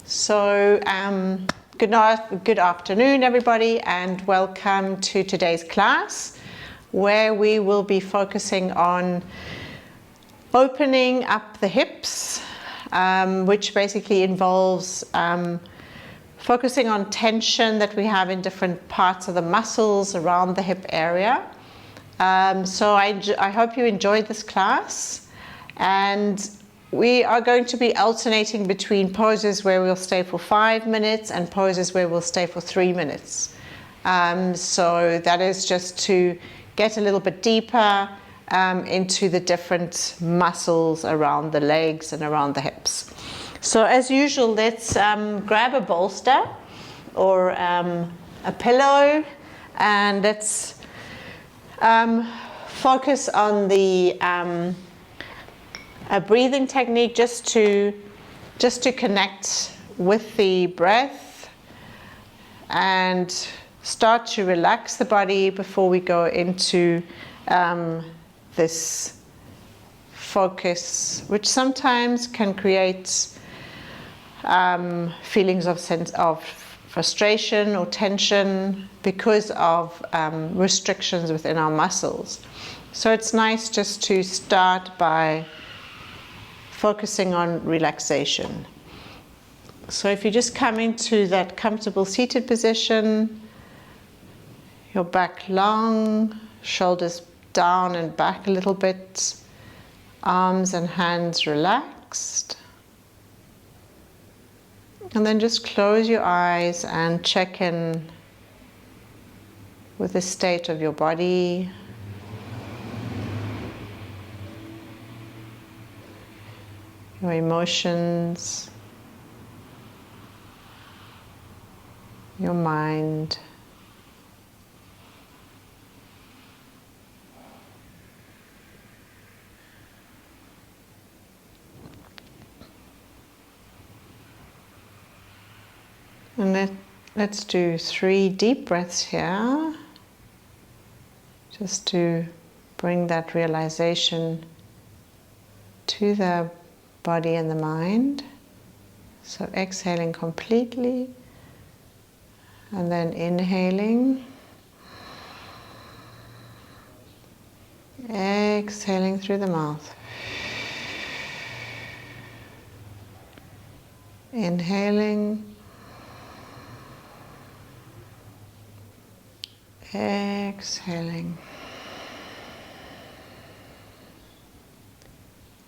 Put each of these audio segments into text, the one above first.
So good afternoon, everybody, and welcome to today's class, where we will be focusing on opening up the hips, which basically involves focusing on tension that we have in different parts of the muscles around the hip area. So I hope you enjoyed this class, and we are going to be alternating between poses where we'll stay for 5 minutes and poses where we'll stay for 3 minutes. So that is just to get a little bit deeper into the different muscles around the legs and around the hips. So as usual, let's grab a bolster or a pillow, and let's focus on the a breathing technique just to connect with the breath and start to relax the body before we go into this focus, which sometimes can create feelings of frustration or tension because of restrictions within our muscles. So it's nice just to start by focusing on relaxation. So if you just come into that comfortable seated position, your back long, shoulders down and back a little bit, arms and hands relaxed. And then just close your eyes and check in with the state of your body. Your emotions, your mind. And let's do 3 deep breaths here, just to bring that realization to the body and the mind. So exhaling completely, and then inhaling, exhaling through the mouth, inhaling, exhaling,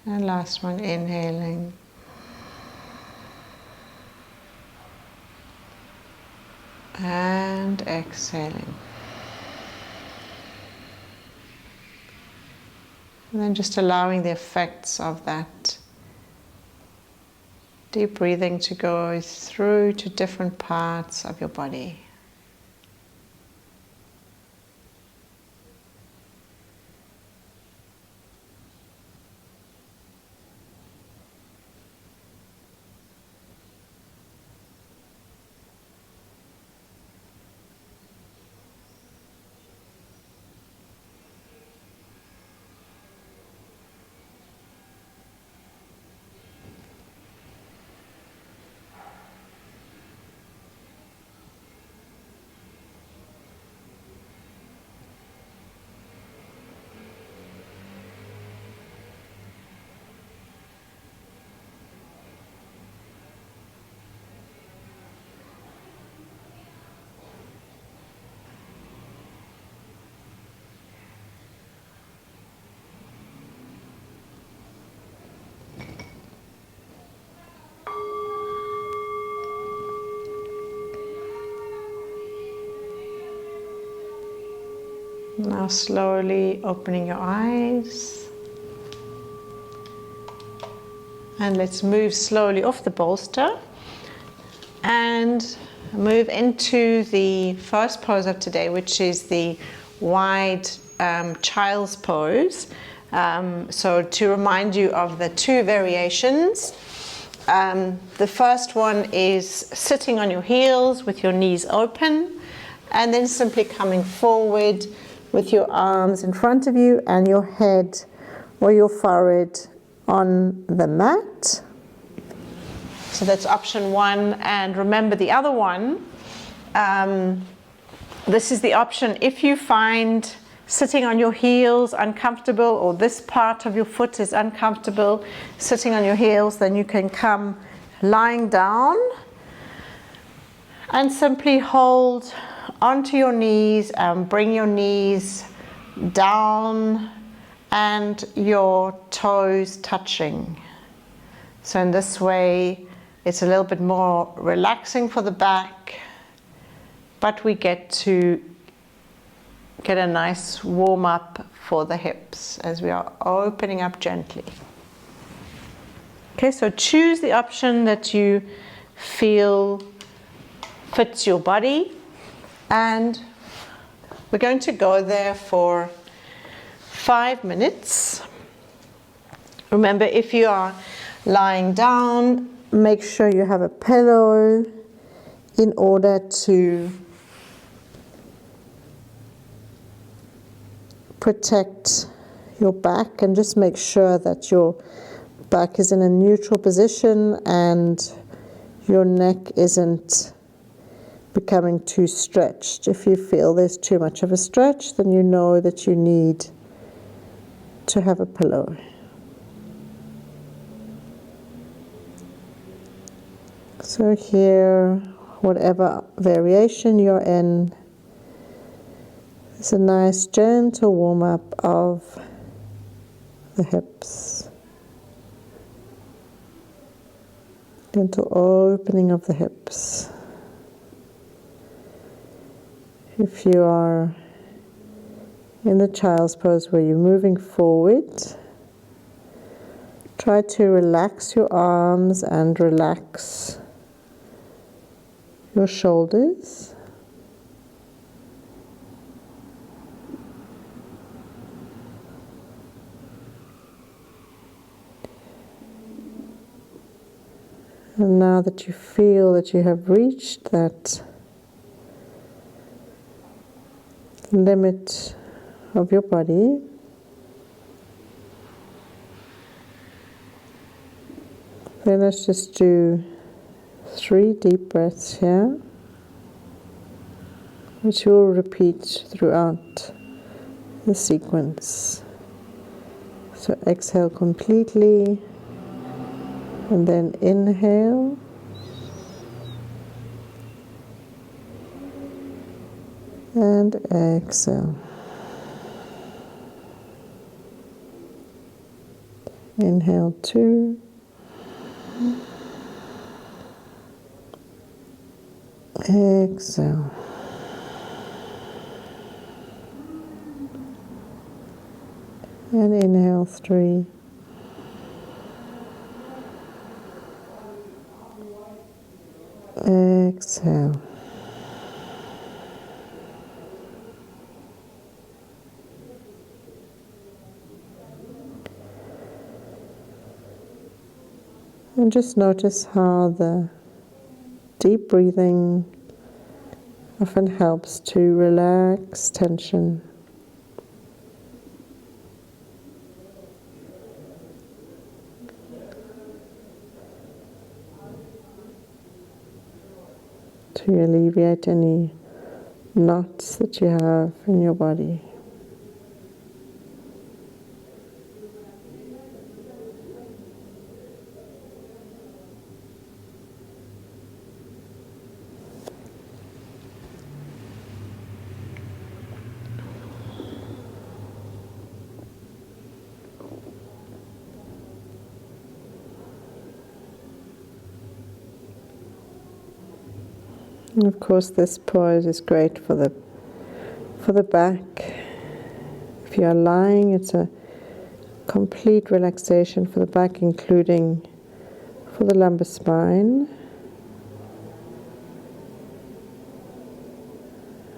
and last one, inhaling, and exhaling. And then just allowing the effects of that deep breathing to go through to different parts of your body. Now slowly opening your eyes, and let's move slowly off the bolster and move into the first pose of today, which is the wide child's pose. So to remind you of the 2 variations, the first one is sitting on your heels with your knees open, and then simply coming forward with your arms in front of you and your head or your forehead on the mat. So that's option one. And remember the other one, this is the option if you find sitting on your heels uncomfortable, or this part of your foot is uncomfortable sitting on your heels, then you can come lying down and simply hold onto your knees and bring your knees down and your toes touching. So in this way it's a little bit more relaxing for the back, but we get to get a nice warm up for the hips as we are opening up gently. Okay, so choose the option that you feel fits your body, and we're going to go there for 5 minutes. Remember, if you are lying down, make sure you have a pillow in order to protect your back, and just make sure that your back is in a neutral position and your neck isn't becoming too stretched. If you feel there's too much of a stretch, then you know that you need to have a pillow. So here, whatever variation you're in, it's a nice gentle warm-up of the hips. Gentle opening of the hips. If you are in the child's pose where you're moving forward, try to relax your arms and relax your shoulders. And now that you feel that you have reached that limit of your body, then let's just do 3 deep breaths here, which we'll repeat throughout the sequence. So exhale completely, and then inhale, and exhale. Inhale 2, exhale, and inhale 3, exhale. And just notice how the deep breathing often helps to relax tension. To alleviate any knots that you have in your body. And of course, this pose is great for the back. If you are lying, it's a complete relaxation for the back, including for the lumbar spine.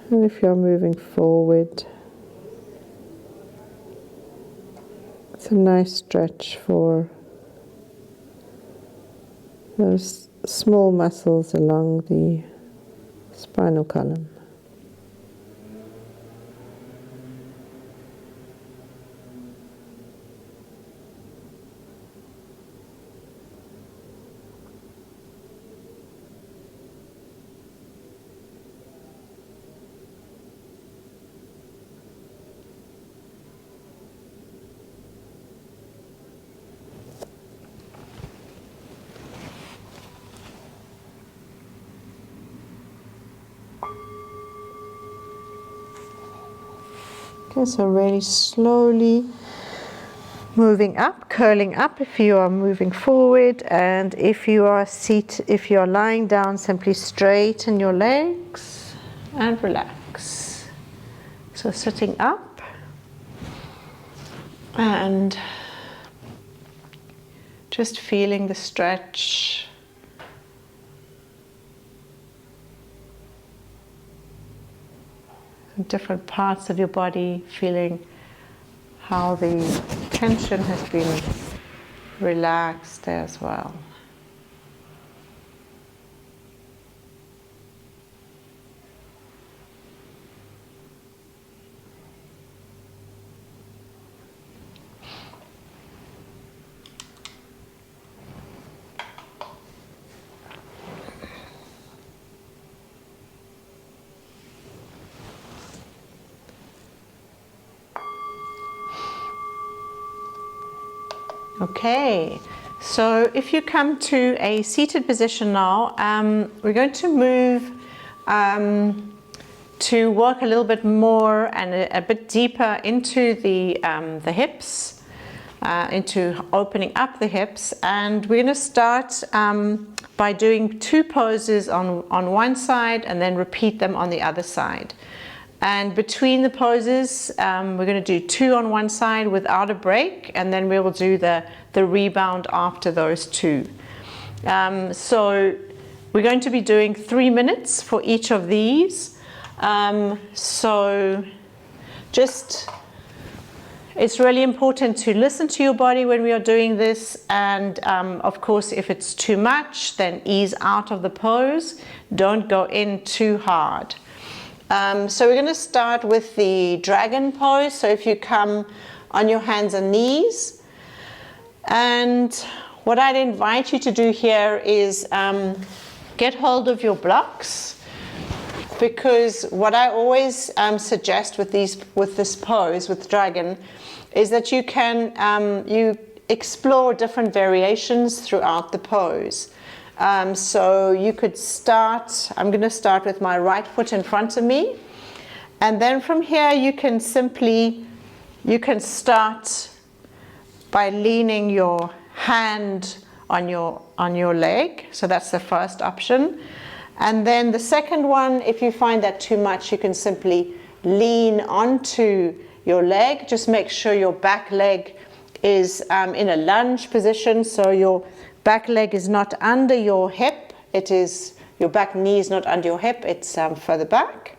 And if you're moving forward, it's a nice stretch for those small muscles along the spinal column. Okay, so really slowly moving up, curling up if you are moving forward, and if you are lying down, simply straighten your legs and relax. So sitting up and just feeling the stretch. In different parts of your body, feeling how the tension has been relaxed there as well. Okay, so if you come to a seated position now, we're going to move to work a little bit more and a bit deeper into the hips, into opening up the hips, and we're going to start by doing 2 poses on one side and then repeat them on the other side. And between the poses, we're going to do 2 on one side without a break, and then we will do the rebound after those 2. So we're going to be doing 3 minutes for each of these. So just, it's really important to listen to your body when we are doing this, and of course if it's too much, then ease out of the pose. Don't go in too hard. So we're going to start with the dragon pose. So if you come on your hands and knees, and what I'd invite you to do here is get hold of your blocks, because what I always suggest with this pose with dragon is that you can you explore different variations throughout the pose. So you could start, I'm going to start with my right foot in front of me, and then from here you can start by leaning your hand on your leg. So that's the first option. And then the second one, if you find that too much, you can simply lean onto your leg. Just make sure your back leg is in a lunge position, so your back leg is not under your hip. It is, your back knee is not under your hip, it's further back.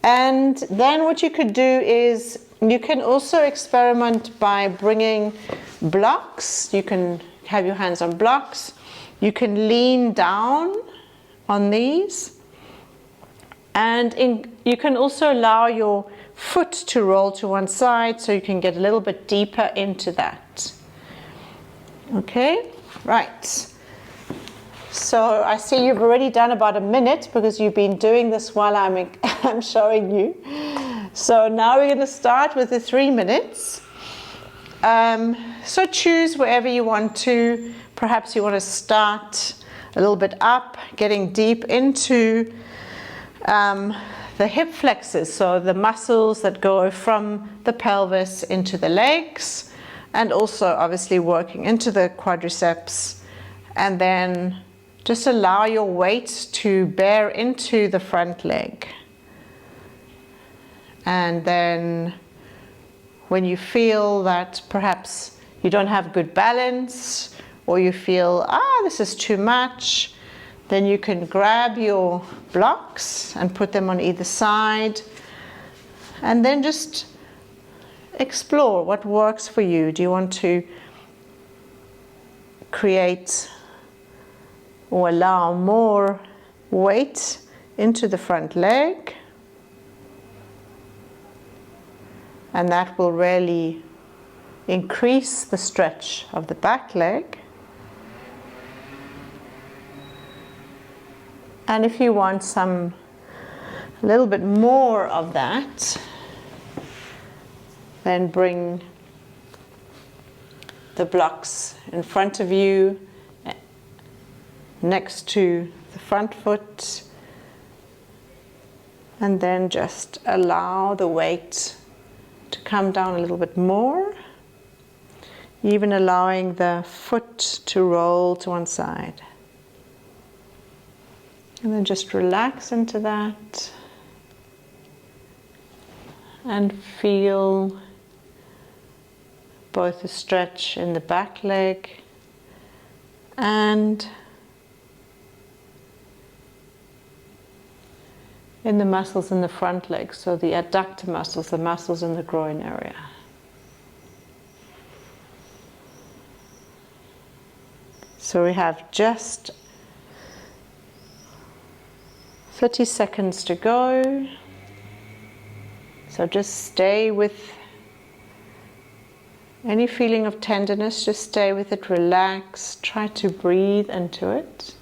And then what you could do is, you can also experiment by bringing blocks. You can have your hands on blocks. You can lean down on these. And you can also allow your foot to roll to one side, so you can get a little bit deeper into that. Okay? Right, so I see you've already done about a minute because you've been doing this while I'm showing you. So now we're going to start with the 3 minutes. So choose wherever you want to. Perhaps you want to start a little bit up, getting deep into the hip flexors, so the muscles that go from the pelvis into the legs, and also obviously working into the quadriceps, and then just allow your weight to bear into the front leg. And then when you feel that perhaps you don't have good balance, or you feel, this is too much, then you can grab your blocks and put them on either side, and then just explore what works for you. Do you want to create or allow more weight into the front leg? And that will really increase the stretch of the back leg. And if you want a little bit more of that, then bring the blocks in front of you, next to the front foot, and then just allow the weight come down a little bit more, even allowing the foot to roll to one side. And then just relax into that and feel both the stretch in the back leg and in the muscles in the front leg, so the adductor muscles, the muscles in the groin area. So we have just 30 seconds to go. So just stay with any feeling of tenderness, just stay with it, relax, try to breathe into it.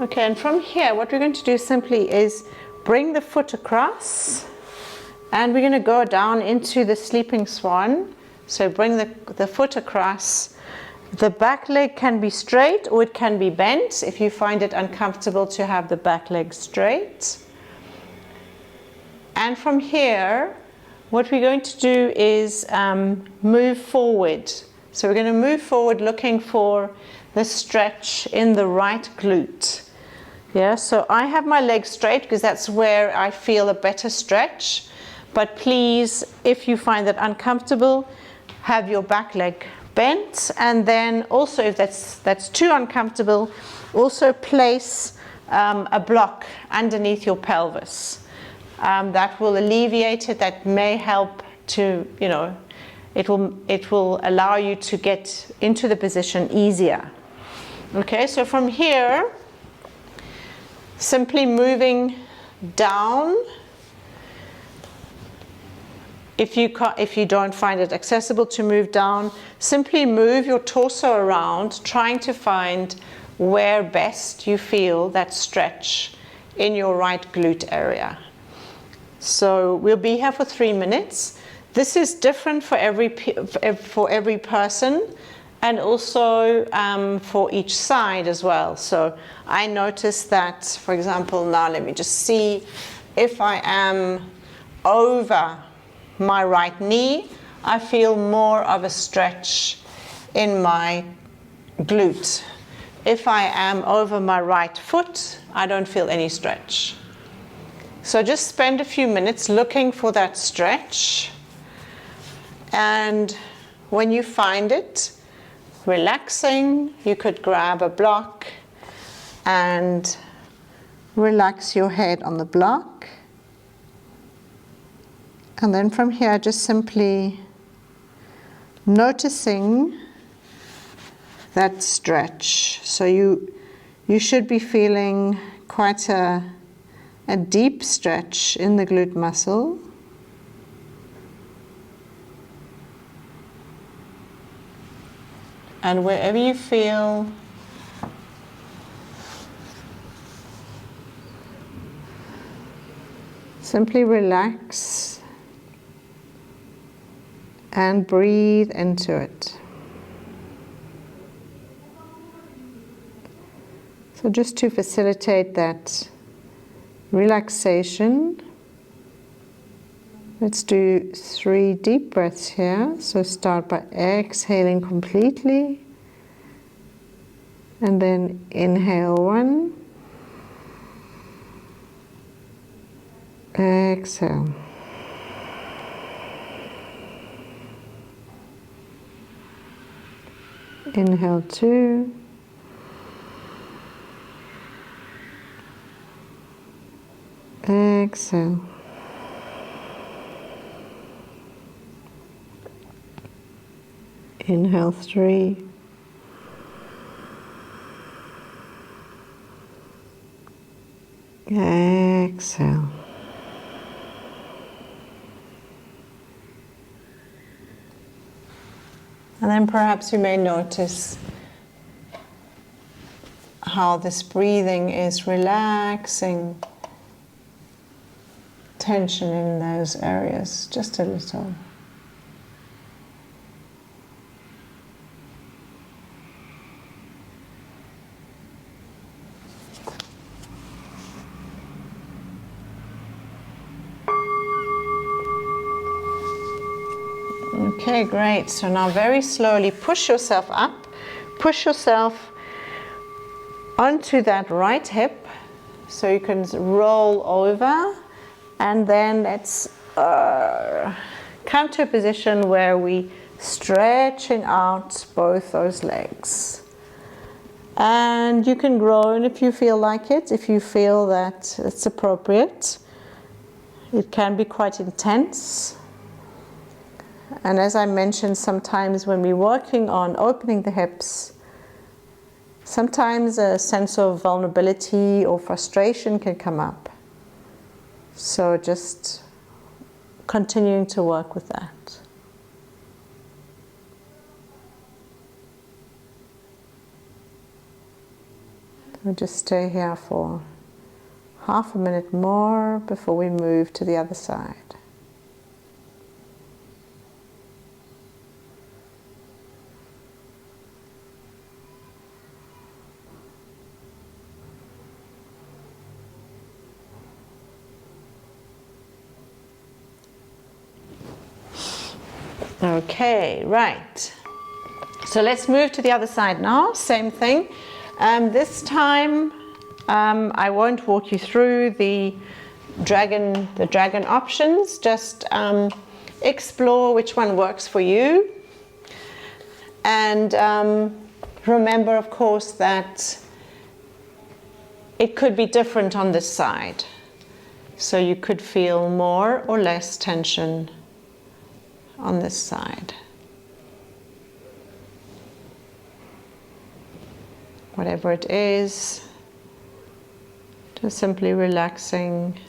Okay, and from here what we're going to do simply is bring the foot across, and we're going to go down into the Sleeping Swan. So bring the foot across. The back leg can be straight or it can be bent if you find it uncomfortable to have the back leg straight. And from here what we're going to do is move forward. So we're going to move forward looking for the stretch in the right glute. Yeah, so I have my legs straight because that's where I feel a better stretch. But please, if you find that uncomfortable, have your back leg bent. And then also, if that's too uncomfortable, also place a block underneath your pelvis. That will alleviate it. That may help to, it will allow you to get into the position easier. Okay, so from here, simply moving down. If you don't find it accessible to move down, simply move your torso around, trying to find where best you feel that stretch in your right glute area. So we'll be here for 3 minutes. This is different for every person, and also for each side as well. So I noticed that, for example, now let me just see, if I am over my right knee, I feel more of a stretch in my glute. If I am over my right foot, I don't feel any stretch. So just spend a few minutes looking for that stretch, and when you find it, relaxing, you could grab a block and relax your head on the block. And then from here, just simply noticing that stretch. So you should be feeling quite a deep stretch in the glute muscle. And wherever you feel simply relax and breathe into it. So just to facilitate that relaxation, let's do 3 deep breaths here. So start by exhaling completely, and then inhale 1, exhale, inhale 2, exhale. Inhale 3, exhale. And then perhaps you may notice how this breathing is relaxing tension in those areas just a little. Okay, great. So now very slowly push yourself up, push yourself onto that right hip so you can roll over, and then let's come to a position where we stretching out both those legs. And you can groan if you feel like it, if you feel that it's appropriate. It can be quite intense. And as I mentioned, sometimes when we're working on opening the hips, sometimes a sense of vulnerability or frustration can come up. So just continuing to work with that. We'll just stay here for half a minute more before we move to the other side. Okay, right. So let's move to the other side now. Same thing. This time I won't walk you through the dragon options. Just explore which one works for you. And remember, of course, that it could be different on this side. So you could feel more or less tension on this side. Whatever it is, just simply relaxing.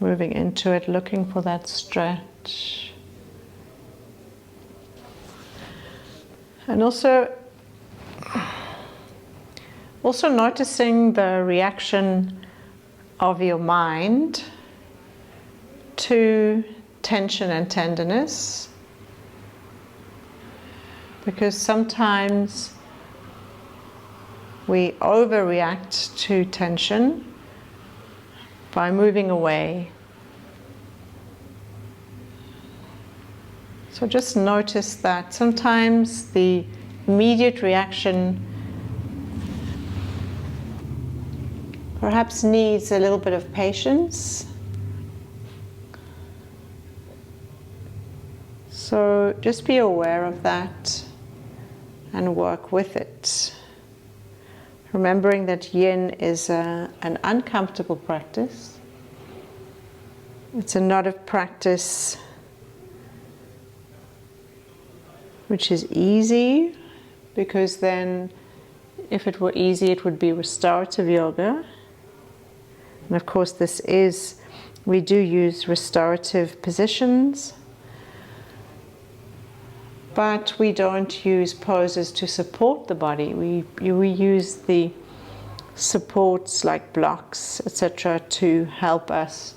Moving into it, looking for that stretch. And also noticing the reaction of your mind to tension and tenderness, because sometimes we overreact to tension by moving away. So just notice that sometimes the immediate reaction perhaps needs a little bit of patience. So just be aware of that and work with it. Remembering that yin is an uncomfortable practice. It's not a practice which is easy, because then if it were easy it would be restorative yoga. And of course we do use restorative positions, but we don't use poses to support the body. We use the supports like blocks, etc., to help us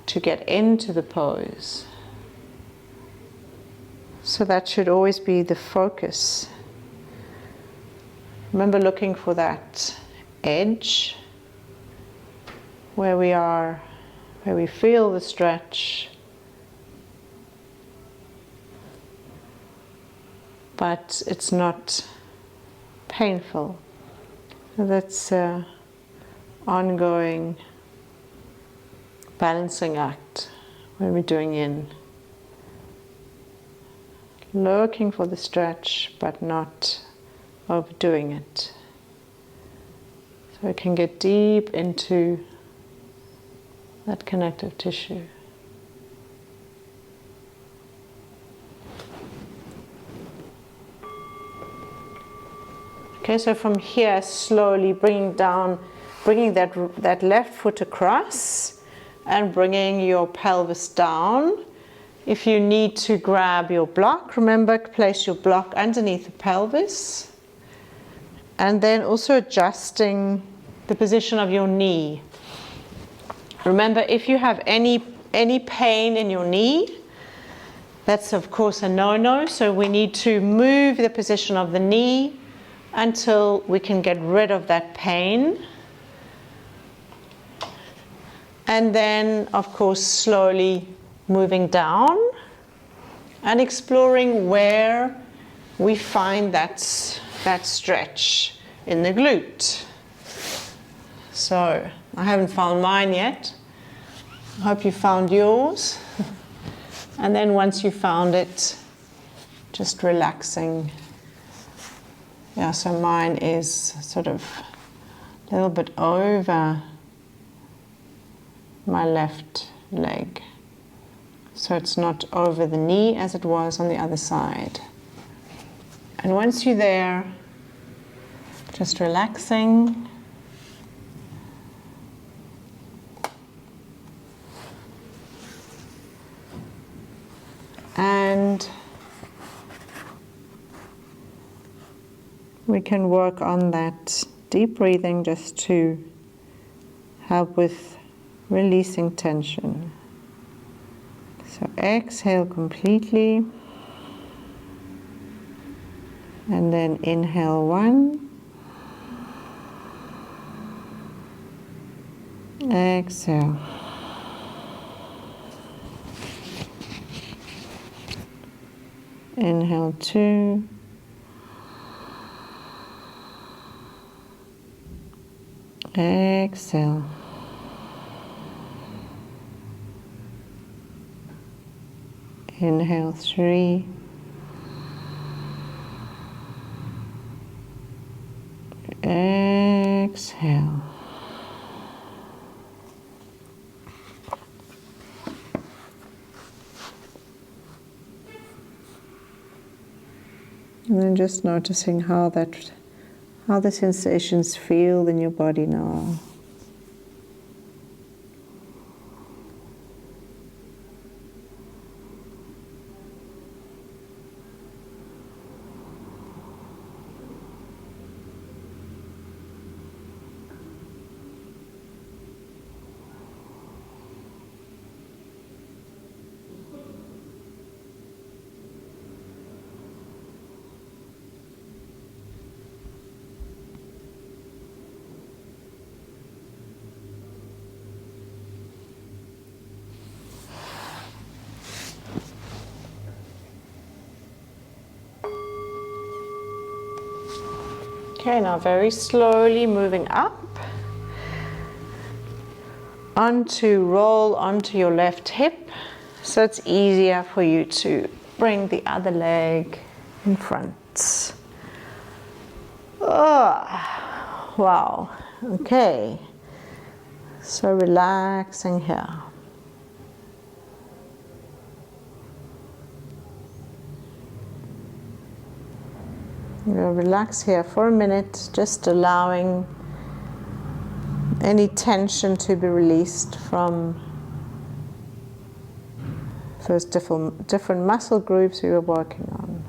to get into the pose. So that should always be the focus. Remember looking for that edge where we feel the stretch, but it's not painful. So that's an ongoing balancing act when we're doing yin. Looking for the stretch, but not overdoing it. So it can get deep into that connective tissue. Okay, so from here, slowly bringing that left foot across, and bringing your pelvis down. If you need to grab your block, remember, place your block underneath the pelvis. And then also adjusting the position of your knee. Remember, if you have any pain in your knee, that's of course a no-no. So we need to move the position of the knee until we can get rid of that pain. And then, of course, slowly moving down and exploring where we find that stretch in the glute. So I haven't found mine yet. I hope you found yours. And then once you found it, just relaxing. Yeah, so mine is sort of a little bit over my left leg. So it's not over the knee as it was on the other side. And once you're there, just relaxing. And we can work on that deep breathing just to help with releasing tension. So exhale completely. And then inhale 1. Exhale. Inhale 2. Exhale. Inhale 3. Exhale. And then just noticing how the sensations feel in your body now. Okay, now very slowly moving up roll onto your left hip, so it's easier for you to bring the other leg in front. Oh, wow, okay, so relaxing here. We'll relax here for a minute, just allowing any tension to be released from those different muscle groups we were working on.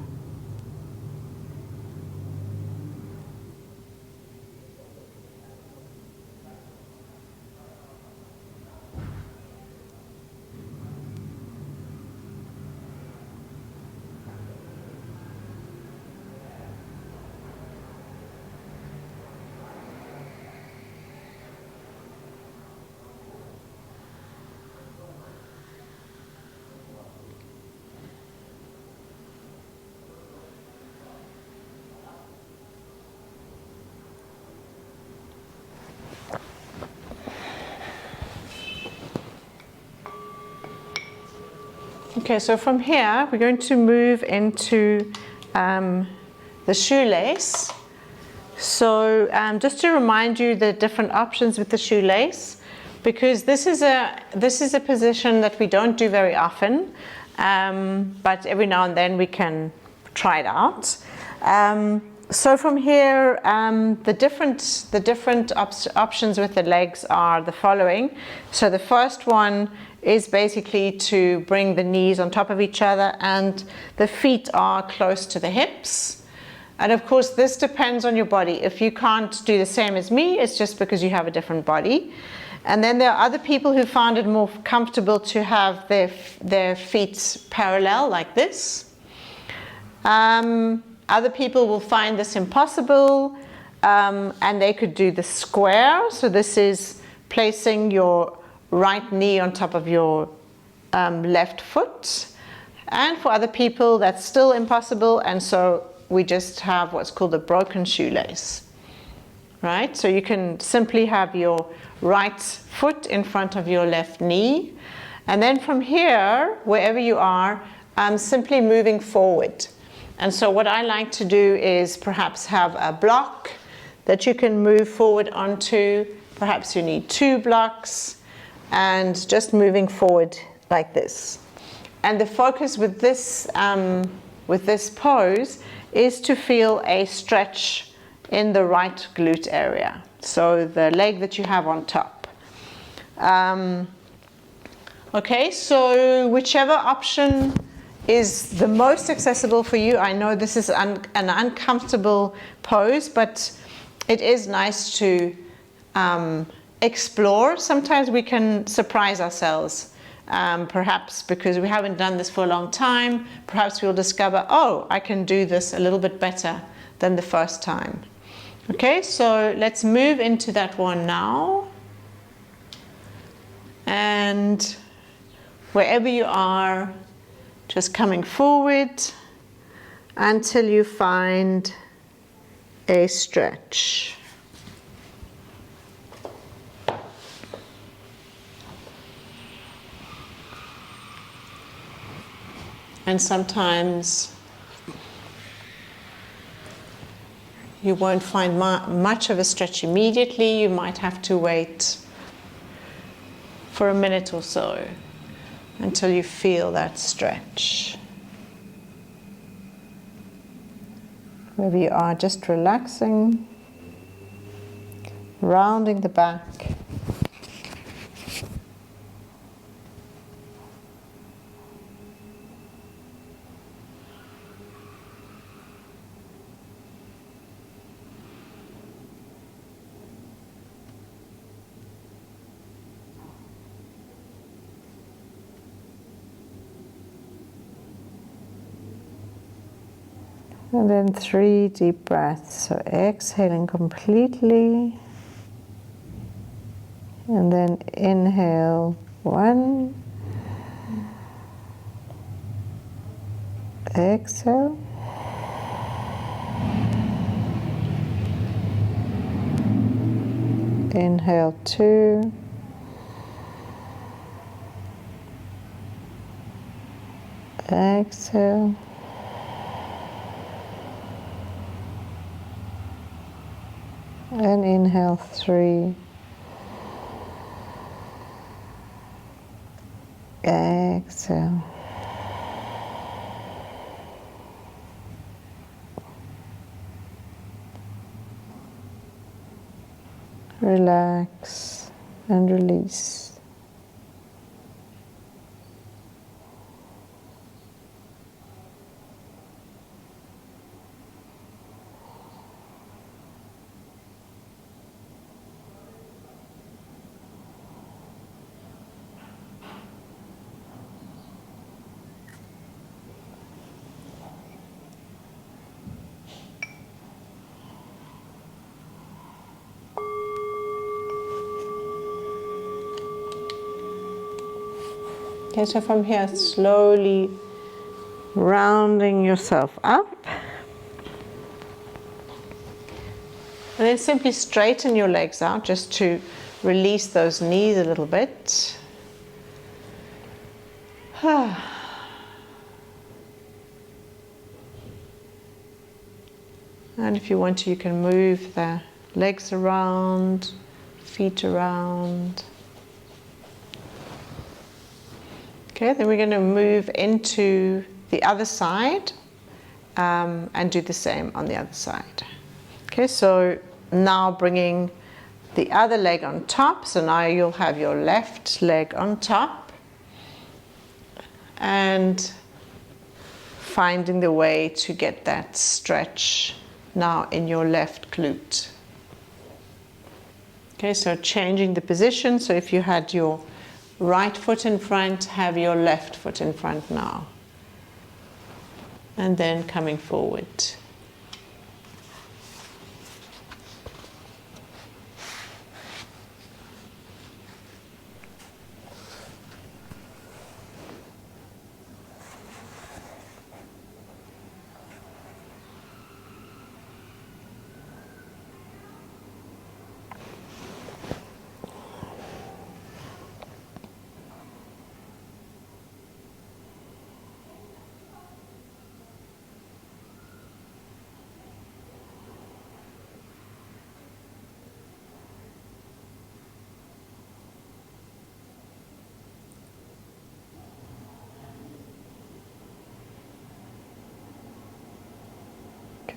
Okay, so from here we're going to move into the shoelace. So just to remind you the different options with the shoelace, because this is a position that we don't do very often, but every now and then we can try it out. So from here, the different options with the legs are the following. So the first one is basically to bring the knees on top of each other and the feet are close to the hips. And of course, this depends on your body. If you can't do the same as me, it's just because you have a different body. And then there are other people who found it more comfortable to have their feet parallel like this. Other people will find this impossible, and they could do the square. So this is placing your right knee on top of your left foot. And for other people, that's still impossible, and so we just have what's called a broken shoelace. Right? So you can simply have your right foot in front of your left knee. And then from here, wherever you are, simply moving forward. And so what I like to do is perhaps have a block that you can move forward onto. Perhaps you need 2 blocks, and just moving forward like this. And the focus with this pose is to feel a stretch in the right glute area. So the leg that you have on top. Okay, so whichever option is the most accessible for you. I know this is an uncomfortable pose, but it is nice to explore. Sometimes we can surprise ourselves, perhaps because we haven't done this for a long time. Perhaps we'll discover, oh, I can do this a little bit better than the first time. Okay, so let's move into that one now. And wherever you are, just coming forward until you find a stretch. And sometimes you won't find much of a stretch immediately. You might have to wait for a minute or so until you feel that stretch. Wherever you are, just relaxing, rounding the back. And then 3 deep breaths. So exhaling completely. And then inhale 1. Exhale. Inhale 2. Exhale. And inhale 3. Exhale. Relax and release. Okay, so from here, slowly rounding yourself up. And then simply straighten your legs out just to release those knees a little bit. And if you want to, you can move the legs around, feet around. Okay, then we're going to move into the other side. and do the same on the other side. Okay, so now bringing the other leg on top. So now you'll have your left leg on top and finding the way to get that stretch now in your left glute. Okay, so changing the position. So if you had your right foot in front, have your left foot in front now. And then coming forward.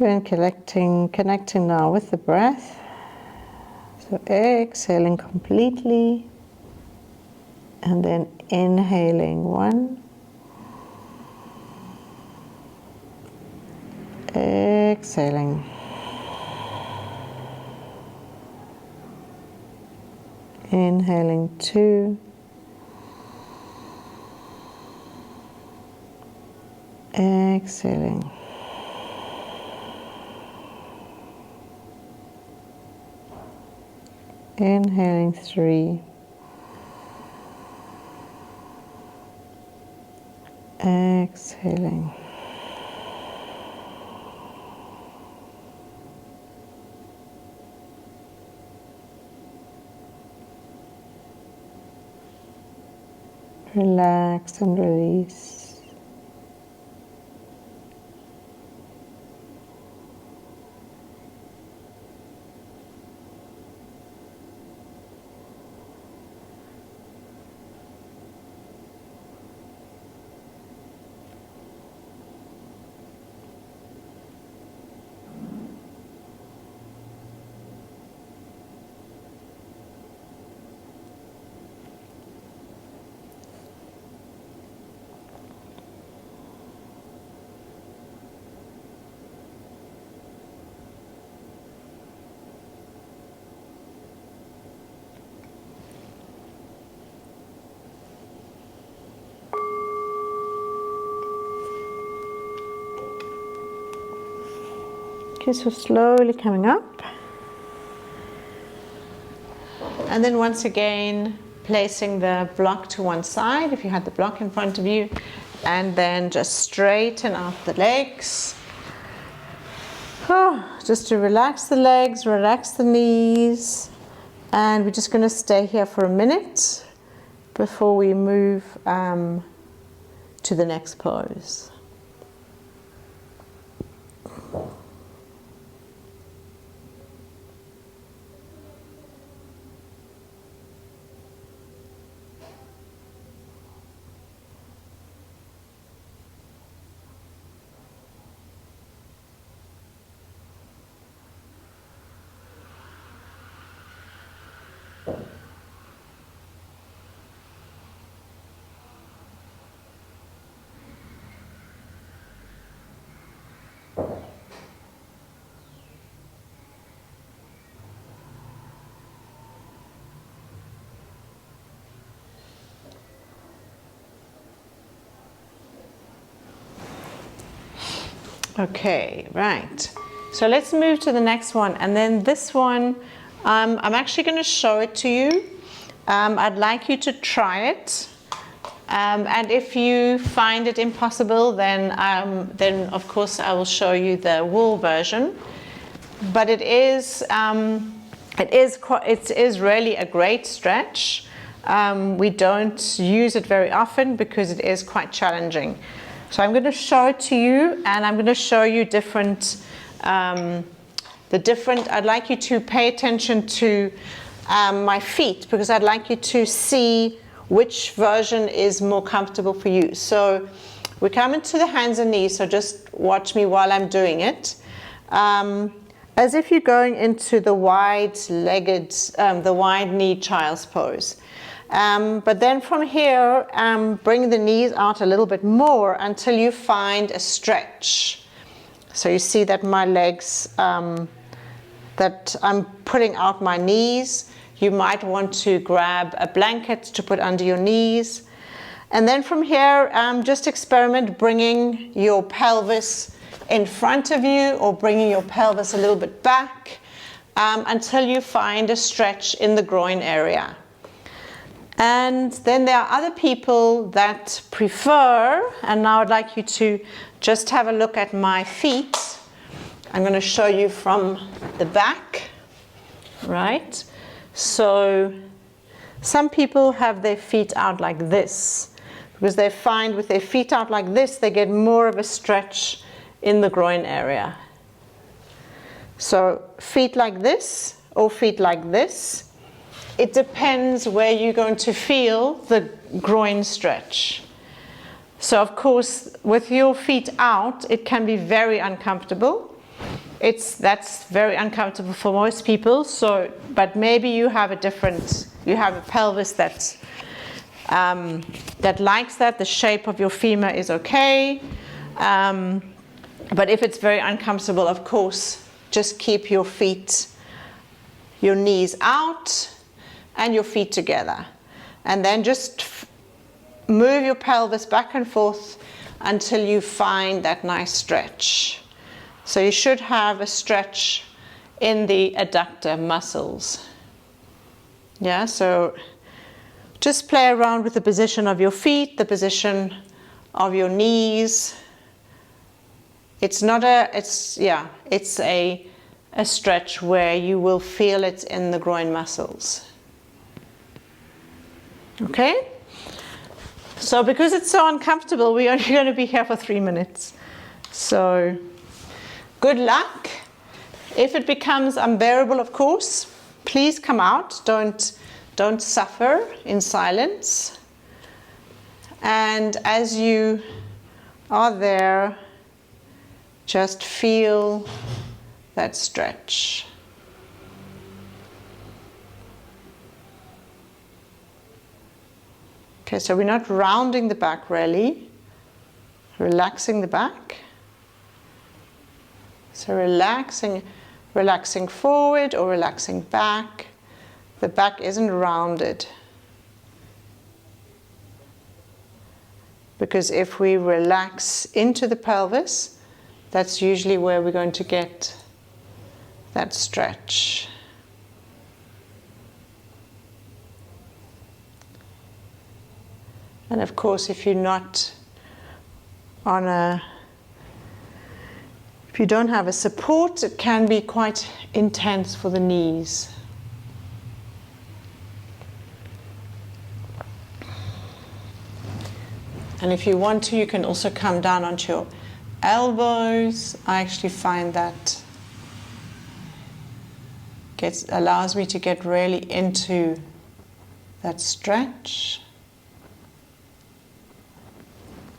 And connecting now with the breath. So exhaling completely and then inhaling 1. Exhaling. Inhaling 2. Exhaling. Inhaling 3. Exhaling. Relax and release. Okay, so slowly coming up. And then once again, placing the block to one side, if you had the block in front of you, and then just straighten out the legs. Just to relax the legs, relax the knees. And we're just going to stay here for a minute before we move to the next pose. Okay, right. So let's move to the next one. And then this one, I'm actually going to show it to you. I'd like you to try it. And if you find it impossible, then of course I will show you the wool version. But it is really a great stretch. We don't use it very often because it is quite challenging. So I'm going to show it to you, and I'm going to show you I'd like you to pay attention to my feet, because I'd like you to see which version is more comfortable for you. So we come into the hands and knees, so just watch me while I'm doing it. As if you're going into the wide-legged, the wide-kneed child's pose. But then from here, bring the knees out a little bit more until you find a stretch. So you see that my legs, that I'm putting out my knees. You might want to grab a blanket to put under your knees. And then from here, just experiment bringing your pelvis in front of you or bringing your pelvis a little bit back until you find a stretch in the groin area. And then there are other people that prefer, and now I'd like you to just have a look at my feet. I'm going to show you from the back, right? So some people have their feet out like this because they find with their feet out like this, they get more of a stretch in the groin area. So feet like this or feet like this. It depends where you're going to feel the groin stretch. So of course, with your feet out, it can be very uncomfortable. That's very uncomfortable for most people. So, but maybe you have a pelvis that likes that. The shape of your femur is okay. But if it's very uncomfortable, of course, just keep your knees out and your feet together. And then just move your pelvis back and forth until you find that nice stretch. So you should have a stretch in the adductor muscles. Yeah, so just play around with the position of your feet, the position of your knees. It's a stretch where you will feel it in the groin muscles. Okay? So because it's so uncomfortable, we're only going to be here for 3 minutes. So good luck. If it becomes unbearable, of course, please come out. Don't suffer in silence. And as you are there, just feel that stretch. Okay, so we're not rounding the back really, relaxing the back. So relaxing forward or relaxing back. The back isn't rounded. Because if we relax into the pelvis, that's usually where we're going to get that stretch. And of course, if you don't have a support, it can be quite intense for the knees. And if you want to, you can also come down onto your elbows. I actually find that allows me to get really into that stretch.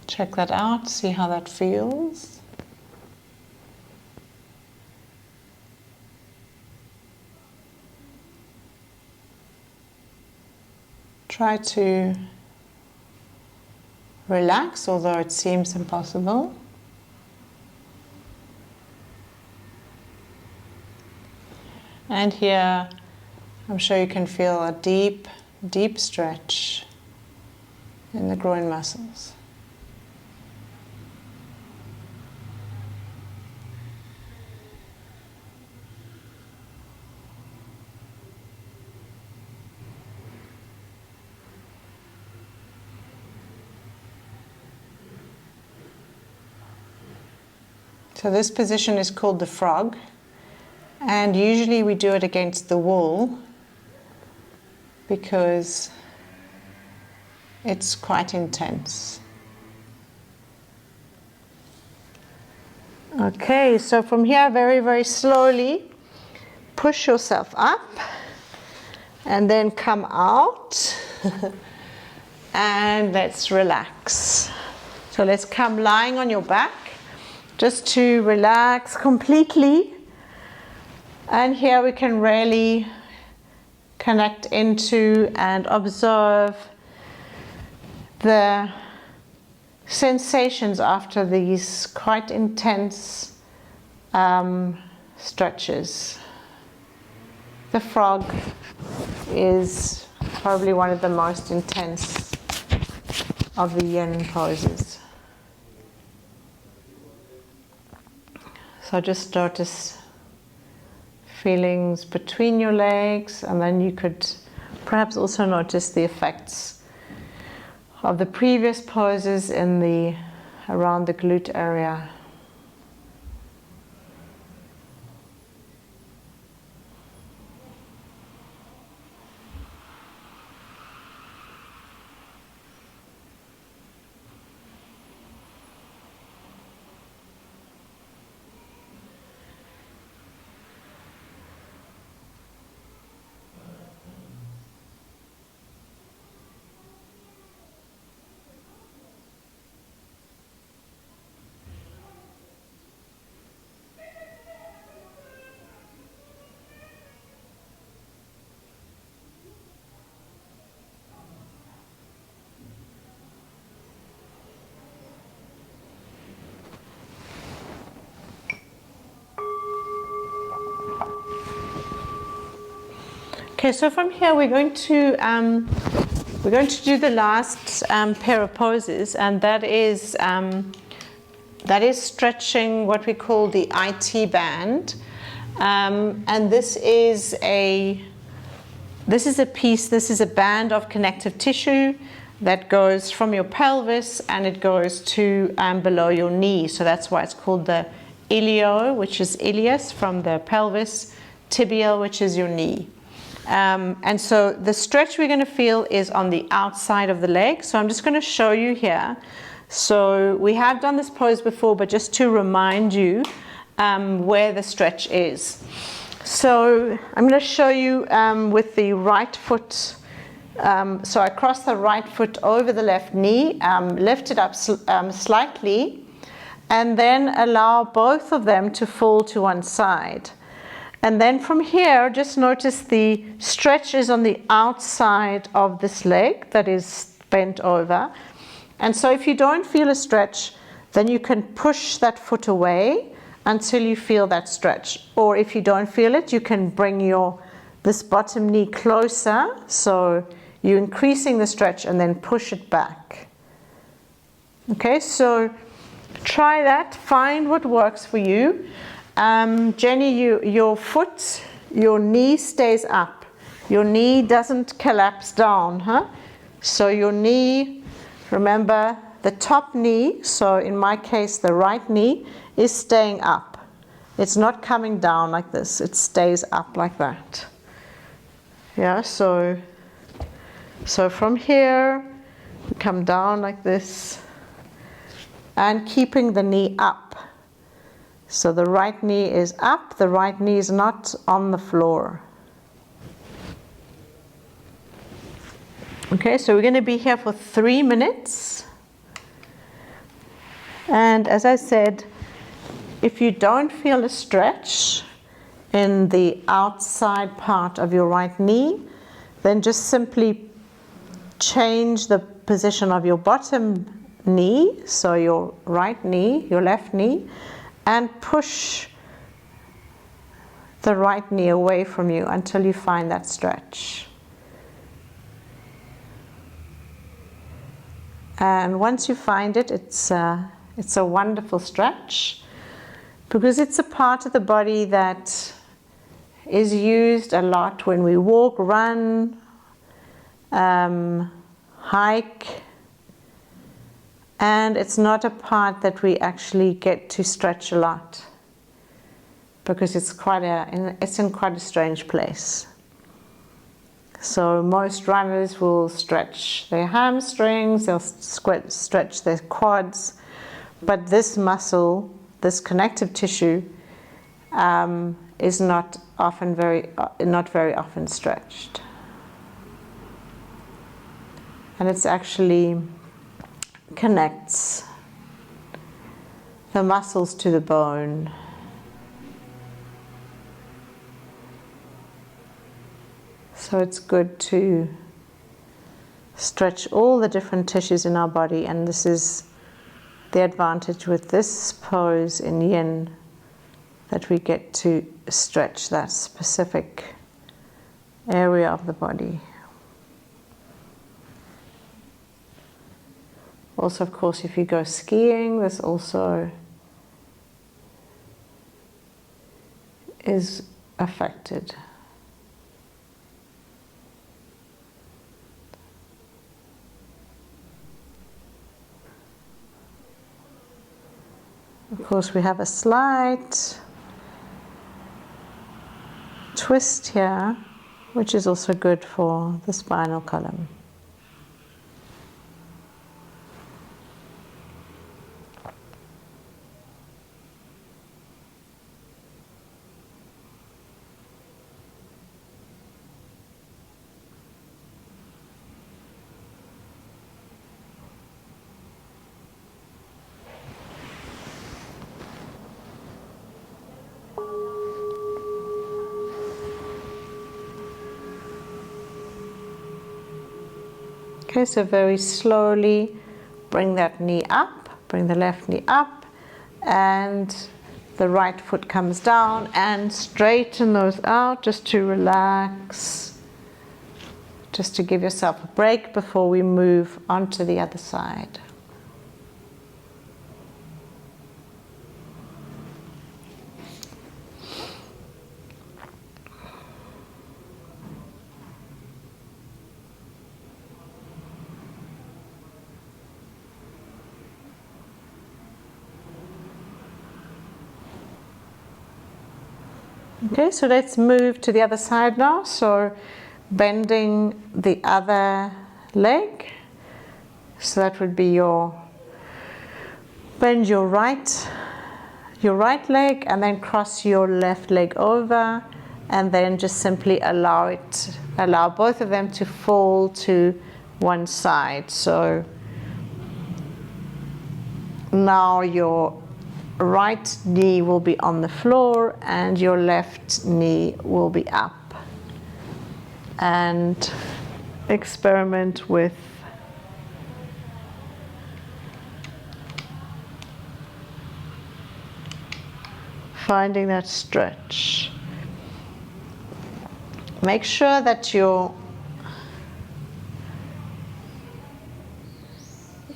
Check that out, see how that feels. Try to relax, although it seems impossible. And here, I'm sure you can feel a deep, deep stretch in the groin muscles. So this position is called the frog, and usually we do it against the wall because it's quite intense. Okay, so from here, very, very slowly, push yourself up and then come out and let's relax. So let's come lying on your back, just to relax completely. And here we can really connect into and observe the sensations after these quite intense stretches. The frog is probably one of the most intense of the yin poses. So just notice feelings between your legs, and then you could perhaps also notice the effects of the previous poses around the glute area. Okay, so from here we're going to do the last pair of poses, and that is stretching what we call the IT band, and this is a band of connective tissue that goes from your pelvis and it goes to below your knee. So that's why it's called the ilio, which is ilius from the pelvis, tibial, which is your knee. And so the stretch we're going to feel is on the outside of the leg. So I'm just going to show you here. So we have done this pose before, but just to remind you where the stretch is. So I'm going to show you with the right foot. So I cross the right foot over the left knee, lift it up slightly, and then allow both of them to fall to one side. And then from here, just notice the stretch is on the outside of this leg that is bent over. And so if you don't feel a stretch, then you can push that foot away until you feel that stretch. Or if you don't feel it, you can bring this bottom knee closer. So you're increasing the stretch and then push it back. Okay, so try that. Find what works for you. Jenny, your knee stays up. Your knee doesn't collapse down, huh? So your knee, remember the top knee, so in my case the right knee, is staying up. It's not coming down like this, it stays up like that. Yeah, so from here, we come down like this, and keeping the knee up. So the right knee is up, the right knee is not on the floor. Okay, so we're going to be here for 3 minutes. And as I said, if you don't feel a stretch in the outside part of your right knee, then just simply change the position of your bottom knee, so your right knee, your left knee, and push the right knee away from you until you find that stretch. And once you find it, it's a wonderful stretch, because it's a part of the body that is used a lot when we walk, run, hike, and it's not a part that we actually get to stretch a lot, because it's in quite a strange place. So most runners will stretch their hamstrings, they'll stretch their quads, but this muscle, this connective tissue, is not very often stretched. And it's actually connects the muscles to the bone. So it's good to stretch all the different tissues in our body, and this is the advantage with this pose in Yin, that we get to stretch that specific area of the body. Also, of course, if you go skiing, this also is affected. Of course, we have a slight twist here, which is also good for the spinal column. Okay, so very slowly bring that knee up, bring the left knee up, and the right foot comes down, and straighten those out just to relax, just to give yourself a break before we move on to the other side. Okay, so let's move to the other side now. So bending the other leg. So that would be bend your right leg, and then cross your left leg over, and then just simply allow both of them to fall to one side. So now your right knee will be on the floor and your left knee will be up. And experiment with finding that stretch. Make sure that your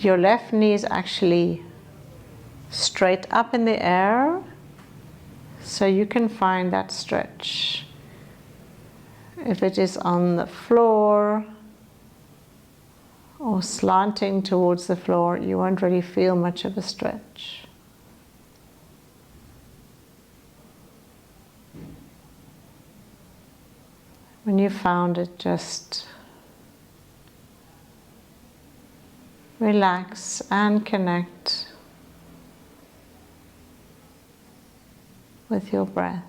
left knee is actually straight up in the air, so you can find that stretch. If it is on the floor or slanting towards the floor, you won't really feel much of a stretch. When you found it, just relax and connect with your breath.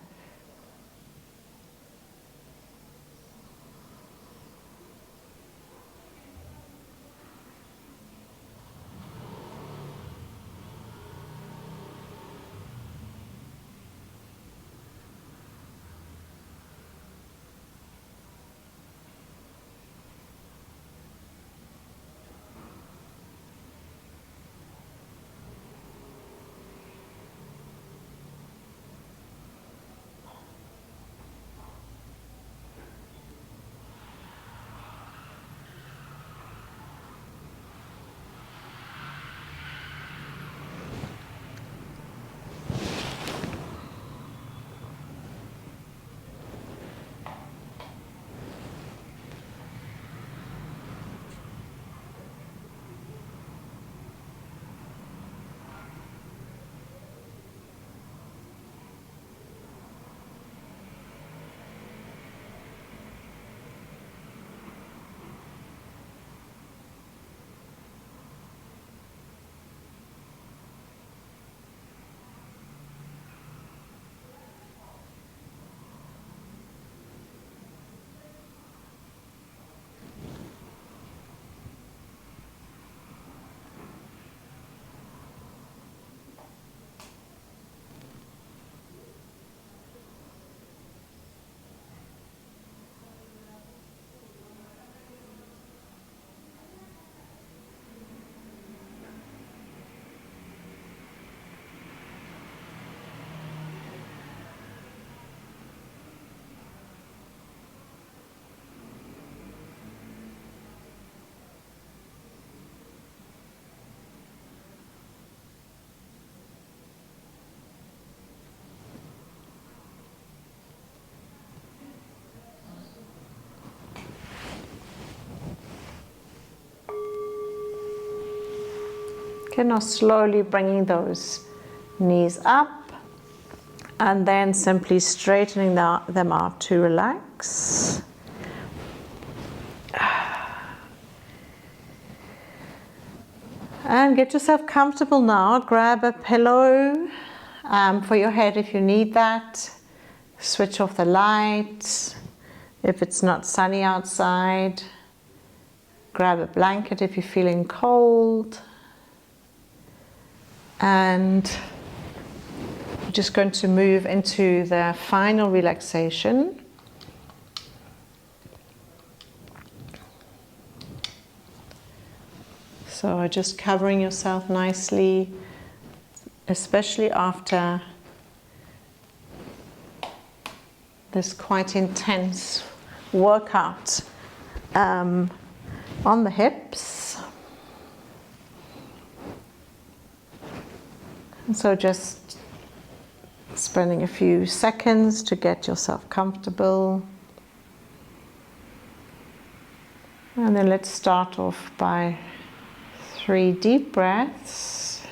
Okay, now slowly bringing those knees up and then simply straightening them out to relax. And get yourself comfortable now. Grab a pillow for your head if you need that. Switch off the lights. If it's not sunny outside, grab a blanket if you're feeling cold. And we're just going to move into the final relaxation. So just covering yourself nicely, especially after this quite intense workout on the hips. And so just spending a few seconds to get yourself comfortable. And then let's start off by 3 deep breaths.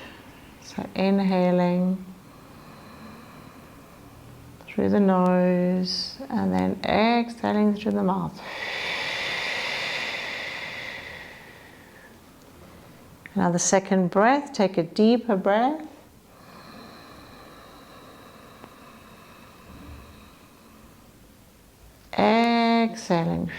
So inhaling through the nose and then exhaling through the mouth. Now the second breath, take a deeper breath. Exhaling.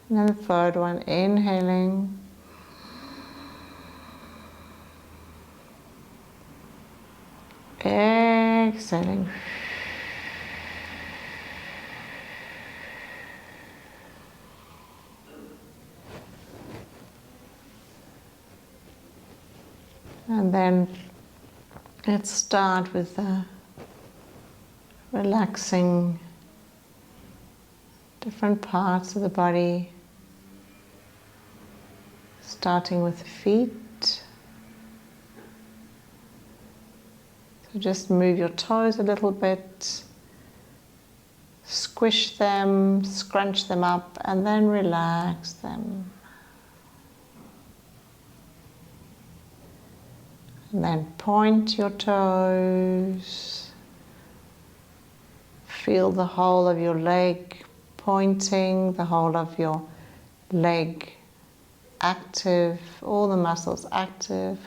And then the third one, inhaling. Exhaling. And then let's start with the relaxing different parts of the body, starting with the feet. So just move your toes a little bit, squish them, scrunch them up, and then relax them. And then point your toes. Feel the whole of your leg pointing, the whole of your leg active, all the muscles active,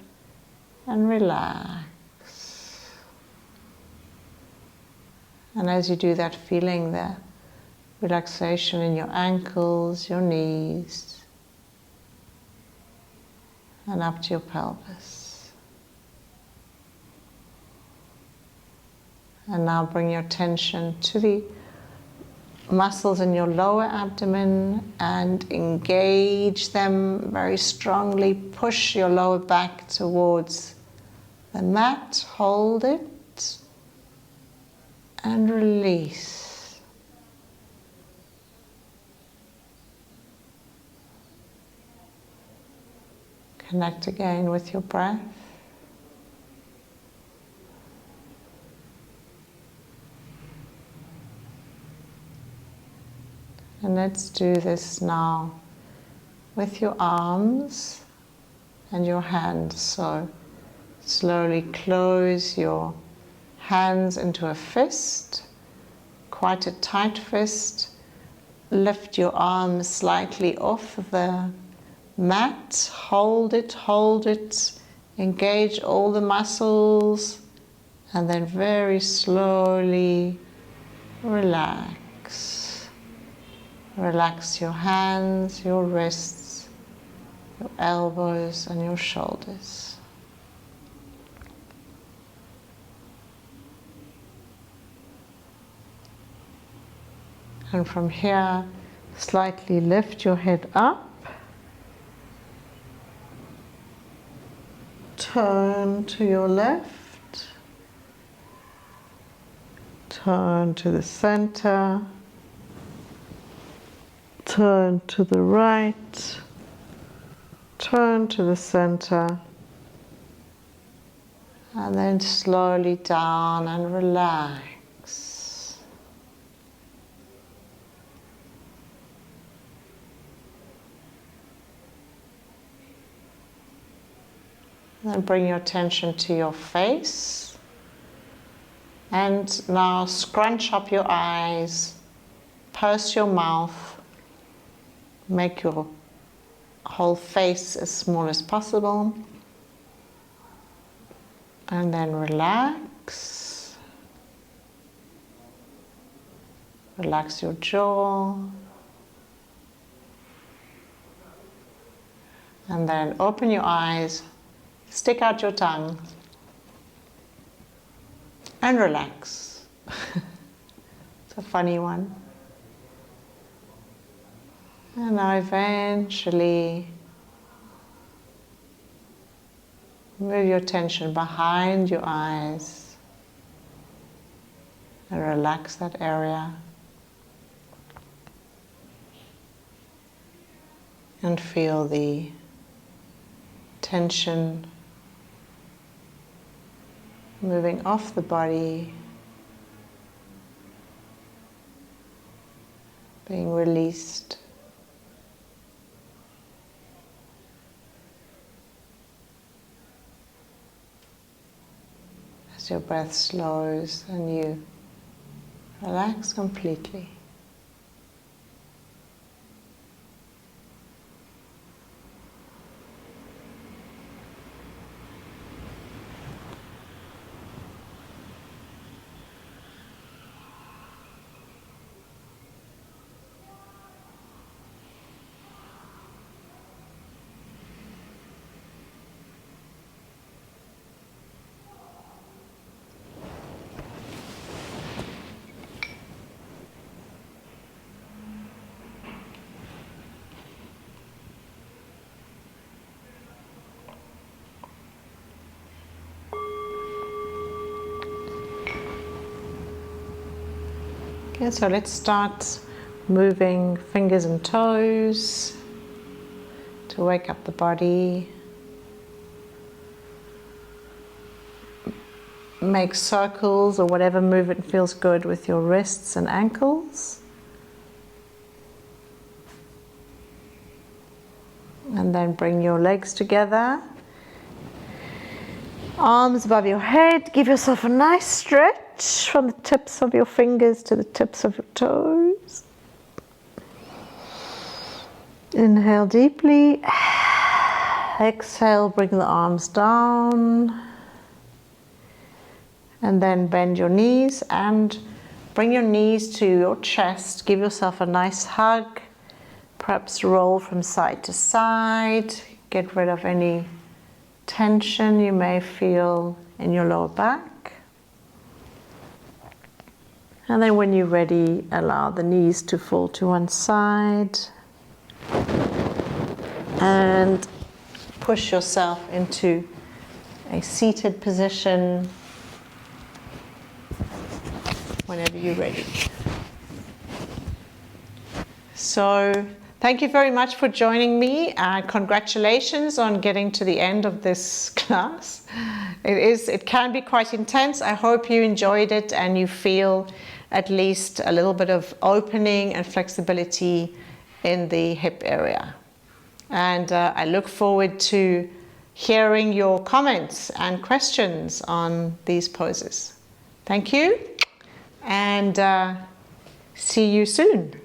and relax. And as you do that, feeling the relaxation in your ankles, your knees, and up to your pelvis. And now bring your attention to the muscles in your lower abdomen and engage them very strongly. Push your lower back towards the mat, hold it, and release. Connect again with your breath. And let's do this now with your arms and your hands. So slowly close your hands into a fist, quite a tight fist. Lift your arms slightly off the mat. Hold it. Engage all the muscles. And then very slowly relax. Relax your hands, your wrists, your elbows, and your shoulders. And from here, slightly lift your head up. Turn to your left. Turn to the center. Turn to the right, turn to the center, and then slowly down and relax. Then bring your attention to your face. And now scrunch up your eyes, purse your mouth, make your whole face as small as possible. And then relax. Relax your jaw. And then open your eyes, stick out your tongue, and relax. It's a funny one. And now eventually move your attention behind your eyes and relax that area. And feel the tension moving off the body, being released. As your breath slows and you relax completely. Okay, so let's start moving fingers and toes to wake up the body. Make circles or whatever movement feels good with your wrists and ankles. And then bring your legs together. Arms above your head. Give yourself a nice stretch from the tips of your fingers to the tips of your toes. Inhale deeply. Exhale, bring the arms down. And then bend your knees and bring your knees to your chest. Give yourself a nice hug. Perhaps roll from side to side. Get rid of any tension you may feel in your lower back. And then when you're ready, allow the knees to fall to one side. And push yourself into a seated position whenever you're ready. So, thank you very much for joining me. Congratulations on getting to the end of this class. It can be quite intense. I hope you enjoyed it and you feel at least a little bit of opening and flexibility in the hip area. And I look forward to hearing your comments and questions on these poses. Thank you, and see you soon.